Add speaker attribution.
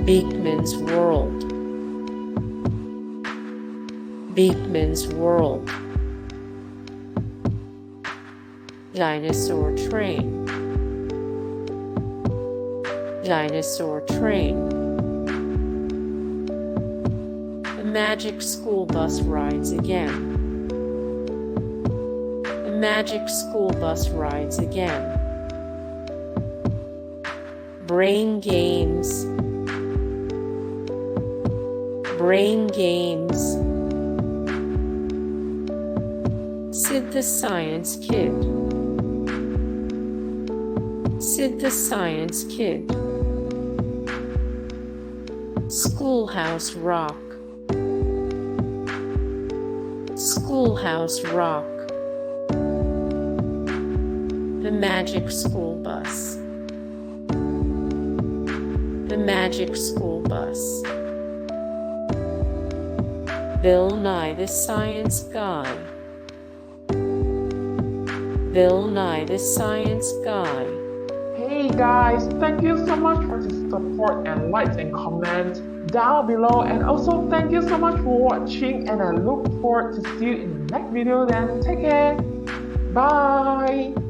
Speaker 1: Beakman's World. Beakman's World. Dinosaur Train. Dinosaur Train. The magic school bus rides again. The magic school bus rides again. Brain games. Brain games. Sid the Science Kid. Sid the Science Kid. Schoolhouse Rock. Schoolhouse Rock. The Magic School Bus. The Magic School Bus. Nye the Science Guy. Nye the Science Guy.
Speaker 2: Hey guys, thank you so much for the support and likes and comments down below, and also thank you so much for watching, and I look forward to see you in the next video. Then take care. Bye.